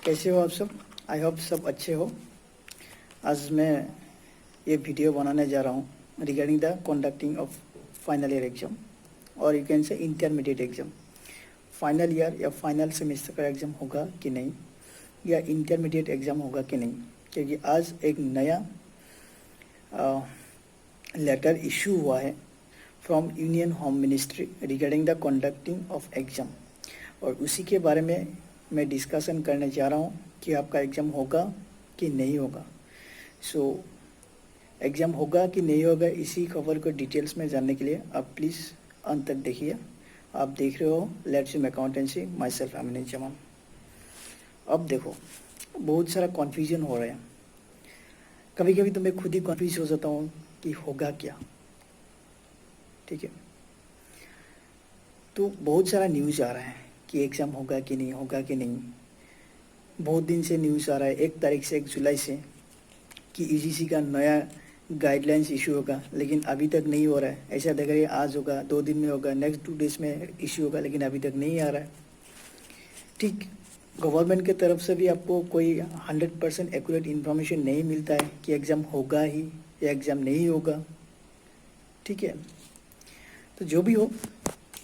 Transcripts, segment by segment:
कैसे हो आप सब? आई होप सब अच्छे हो। आज मैं ये वीडियो बनाने जा रहा हूँ regarding the conducting of final year exam और you can say intermediate exam. Final year या फाइनल सेमेस्टर का एग्ज़ाम होगा कि नहीं, या इंटरमीडिएट एग्ज़ाम होगा कि नहीं, क्योंकि आज एक नया लेटर इशू हुआ है from union home ministry regarding the conducting of exam, और उसी के बारे में मैं डिस्कशन करने जा रहा हूँ कि आपका एग्ज़ाम होगा कि नहीं होगा। एग्ज़ाम होगा कि नहीं होगा, इसी खबर को डिटेल्स में जानने के लिए आप प्लीज़ अंत तक देखिए। आप देख रहे हो let's in accountancy, my self Amin Zaman. अब देखो, बहुत सारा कन्फ्यूजन हो रहा है। कभी कभी तो मैं खुद ही कन्फ्यूज हो जाता हूँ कि होगा क्या। ठीक है, तो बहुत सारा न्यूज़ आ रहा है कि एग्ज़ाम होगा कि नहीं, होगा कि नहीं। बहुत दिन से न्यूज़ आ रहा है 1 तारीख से 1 जुलाई से कि यूजीसी का नया गाइडलाइंस इशू होगा, लेकिन अभी तक नहीं हो रहा है। ऐसा देख रहे हैं आज होगा, 2 दिन में होगा, नेक्स्ट 2 डेज में इशू होगा, लेकिन अभी तक नहीं आ रहा है। ठीक, गवर्नमेंट की तरफ से भी आपको कोई 100% एक्यूरेट इन्फॉर्मेशन नहीं मिलता है कि एग्ज़ाम होगा ही या एग्ज़ाम नहीं होगा। ठीक है, तो जो भी हो,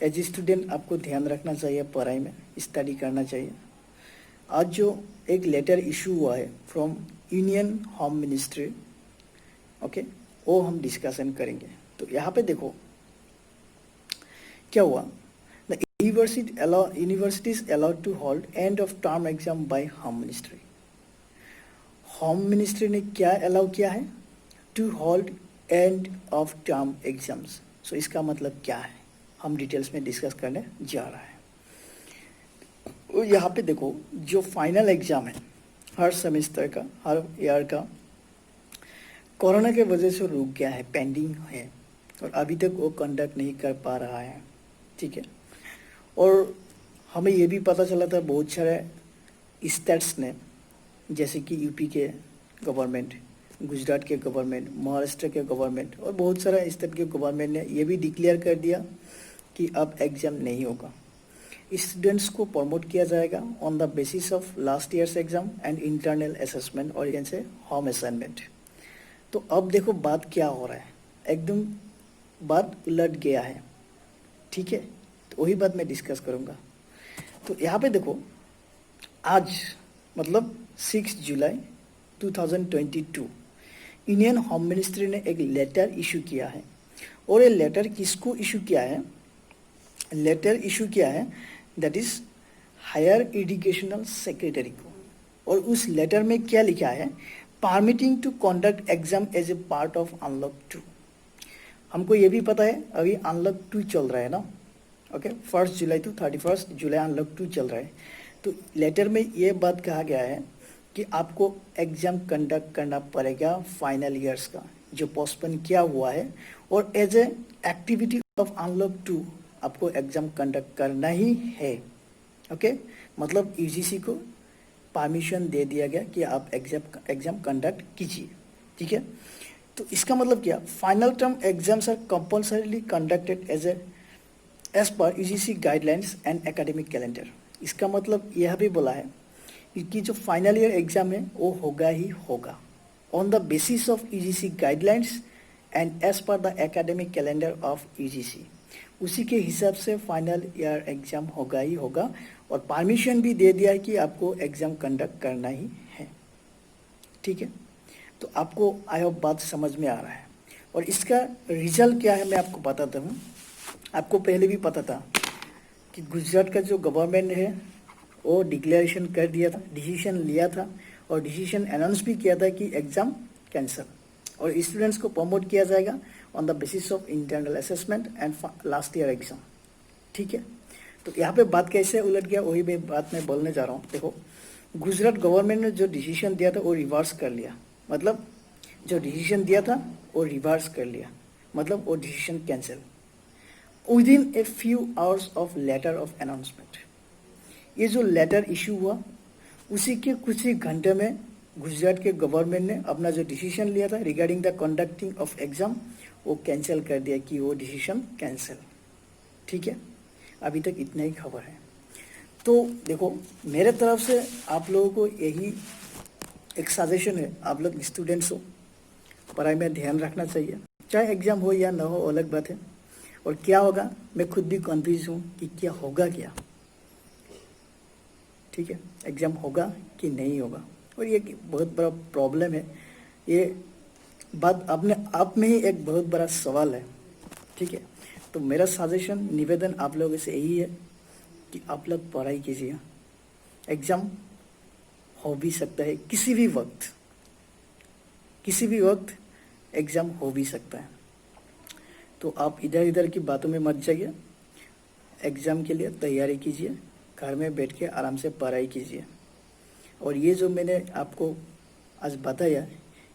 एज ए स्टूडेंट आपको ध्यान रखना चाहिए, पढ़ाई में स्टडी करना चाहिए। आज जो एक लेटर इशू हुआ है from union home ministry, okay, वो हम डिस्कशन करेंगे। तो यहाँ पे देखो क्या हुआ। The universities allowed to hold end of term exam by home ministry. Home ministry ने क्या अलाउ किया है? To hold end of term exams. So इसका मतलब क्या है, हम डिटेल्स में डिस्कस करने जा रहा है। यहाँ पे देखो, जो फाइनल एग्जाम है हर सेमेस्टर का, हर ईयर का, कोरोना के वजह से रुक गया है, पेंडिंग है, और अभी तक वो कंडक्ट नहीं कर पा रहा है। ठीक है, और हमें ये भी पता चला था बहुत सारे स्टेट्स ने, जैसे कि यूपी के गवर्नमेंट, गुजरात के गवर्नमेंट, महाराष्ट्र के गवर्नमेंट और बहुत सारा स्टेट के गवर्नमेंट ने ये भी डिक्लेयर कर दिया कि अब एग्ज़ाम नहीं होगा। स्टूडेंट्स को प्रमोट किया जाएगा on the basis of last years exam and internal assessment और यहाँ से होम असाइनमेंट। तो अब देखो बात क्या हो रहा है, एकदम बात उलट गया है। ठीक है, तो वही बात मैं डिस्कस करूँगा। तो यहाँ पे देखो, आज मतलब 6 जुलाई 2022 यूनियन होम मिनिस्ट्री ने एक लेटर इशू किया है, और ये लेटर किसको इशू किया है? लेटर इशू किया है that is higher educational secretary को। और उस लेटर में क्या लिखा है? Permitting to conduct exam as a part of unlock 2। हमको ये भी पता है अभी अनलॉक 2 चल रहा है ना, ओके, 1 जुलाई टू 31 जुलाई अनलॉक 2 चल रहा है। तो लेटर में ये बात कहा गया है कि आपको एग्जाम कंडक्ट करना पड़ेगा फाइनल ईयर्स का, जो पोस्टपोन किया हुआ है, और as a activity of unlock 2 आपको एग्जाम कंडक्ट करना ही है। ओके, मतलब यूजीसी को परमिशन दे दिया गया कि आप एग्जाम कंडक्ट कीजिए। ठीक है, तो इसका मतलब क्या? Final term exams are compulsorily conducted as per UGC guidelines and academic calendar. इसका मतलब यह भी बोला है कि जो फाइनल ईयर एग्जाम है वो होगा ही होगा on the basis of UGC guidelines and as per the academic calendar of UGC. उसी के हिसाब से फाइनल ईयर एग्जाम होगा ही होगा, और परमिशन भी दे दिया है कि आपको एग्जाम कंडक्ट करना ही है। ठीक है, तो आपको आई होप बात समझ में आ रहा है। और इसका रिजल्ट क्या है मैं आपको बताता हूँ। आपको पहले भी पता था कि गुजरात का जो गवर्नमेंट है वो डिक्लेरेशन कर दिया था, डिसीजन लिया था, और डिसीजन अनाउंस भी किया था कि एग्ज़ाम कैंसिल, और स्टूडेंट्स को प्रमोट किया जाएगा on the basis of internal assessment and last year exam. ठीक है, तो यहाँ पे बात कैसे उलट गया वही बात मैं बोलने जा रहा हूँ। देखो, गुजरात गवर्नमेंट ने जो डिसीजन दिया था वो रिवर्स कर लिया, मतलब जो डिसीजन दिया था वो रिवर्स कर लिया, मतलब वो decision cancel within a few hours of letter of announcement. ये जो लेटर इशू हुआ उसी के कुछ ही घंटे में गुजरात के गवर्नमेंट ने अपना जो डिसीजन लिया था regarding the conducting of exam वो कैंसिल कर दिया कि वो डिसीजन कैंसिल। ठीक है, अभी तक इतना ही खबर है। तो देखो, मेरे तरफ से आप लोगों को यही एक सजेशन है, आप लोग स्टूडेंट्स हो, पढ़ाई में ध्यान रखना चाहिए, चाहे एग्ज़ाम हो या ना हो अलग बात है। और क्या होगा, मैं खुद भी कन्फ्यूज हूँ कि क्या होगा क्या, ठीक है, एग्ज़ाम होगा कि नहीं होगा। और ये बहुत बड़ा प्रॉब्लम है, ये बात अपने आप में ही एक बहुत बड़ा सवाल है, ठीक है। तो मेरा सजेशन, निवेदन आप लोगों से यही है कि आप लोग पढ़ाई कीजिए। एग्ज़ाम हो भी सकता है किसी भी वक्त, किसी भी वक्त एग्ज़ाम हो भी सकता है। तो आप इधर इधर की बातों में मत जाइए, एग्ज़ाम के लिए तैयारी कीजिए, घर में बैठ के आराम से पढ़ाई कीजिए। और ये जो मैंने आपको आज बताया,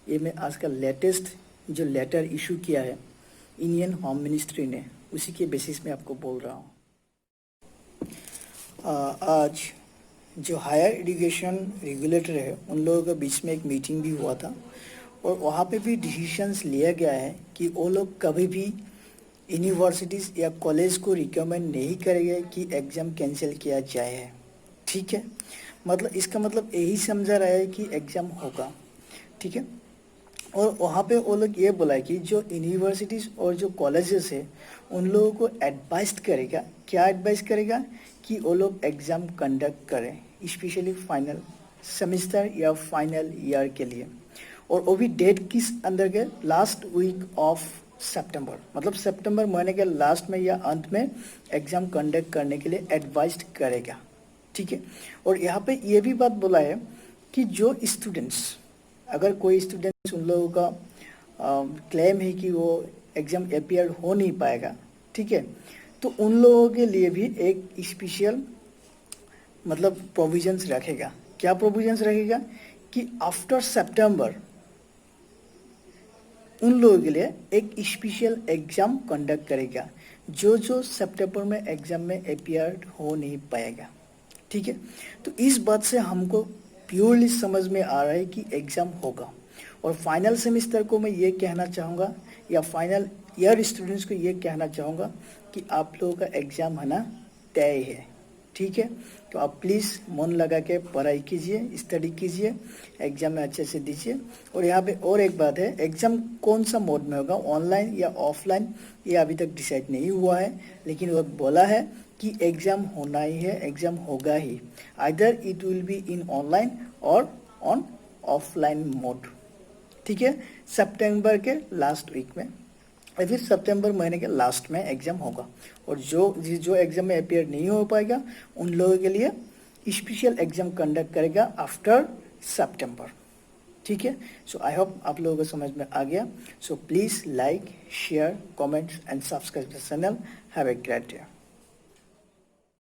ये मैं आज का लेटेस्ट जो लेटर इशू किया है इंडियन होम मिनिस्ट्री ने, उसी के बेसिस में आपको बोल रहा हूँ। आज जो हायर एजुकेशन रेगुलेटर है उन लोगों के बीच में एक मीटिंग भी हुआ था, और वहाँ पे भी डिसीशंस लिया गया है कि वो लोग कभी भी यूनिवर्सिटीज़ या कॉलेज को रिकमेंड नहीं करेंगे कि एग्ज़ाम कैंसिल किया जाए, ठीक है। मतलब इसका मतलब यही समझा रहा है कि एग्ज़ाम होगा, ठीक है। और वहाँ पे वो लोग ये बोला कि जो यूनिवर्सिटीज़ और जो कॉलेजेस है उन लोगों को एडवाइस करेगा, क्या एडवाइस करेगा कि वो लोग एग्ज़ाम कंडक्ट करें, स्पेशली फाइनल सेमेस्टर या फाइनल ईयर के लिए। और वो भी डेट किस अंदर के, लास्ट वीक ऑफ सितंबर, मतलब सितंबर महीने के लास्ट में या अंत में एग्ज़ाम कंडक्ट करने के लिए एडवाइस करेगा, ठीक है। और यहाँ पे ये भी बात बोला है कि जो स्टूडेंट्स, अगर कोई स्टूडेंट्स उन लोगों का क्लेम है कि वो एग्ज़ाम अपीयर हो नहीं पाएगा, ठीक है, तो उन लोगों के लिए भी एक स्पेशल मतलब प्रोविजंस रखेगा। क्या प्रोविजंस रखेगा कि आफ्टर सितंबर उन लोगों के लिए एक स्पेशल एग्ज़ाम कंडक्ट करेगा, जो जो सितंबर में एग्ज़ाम में अपीयर हो नहीं पाएगा, ठीक है। तो इस बात से हमको प्योरली समझ में आ रहा है कि एग्ज़ाम होगा। और फाइनल सेमेस्टर को मैं ये कहना चाहूँगा, या फाइनल ईयर स्टूडेंट्स को ये कहना चाहूँगा कि आप लोगों का एग्ज़ाम है ना तय है, ठीक है। तो आप प्लीज़ मन लगा के पढ़ाई कीजिए, स्टडी कीजिए, एग्ज़ाम में अच्छे से दीजिए। और यहाँ पे और एक बात है, एग्ज़ाम कौन सा मोड में होगा, ऑनलाइन या ऑफलाइन, ये अभी तक डिसाइड नहीं हुआ है, लेकिन वो बोला है कि एग्ज़ाम होना ही है, एग्ज़ाम होगा ही, either it will be in online और ऑन ऑफलाइन मोड, ठीक है। सितंबर के लास्ट वीक में या फिर सितंबर महीने के लास्ट में एग्ज़ाम होगा। और जो एग्ज़ाम में अपीयर नहीं हो पाएगा उन लोगों के लिए स्पेशल एग्ज़ाम कंडक्ट करेगा आफ्टर सितंबर, ठीक है। सो आई होप आप लोगों को समझ में आ गया। So please like, share, comments and subscribe the channel. Have a great day.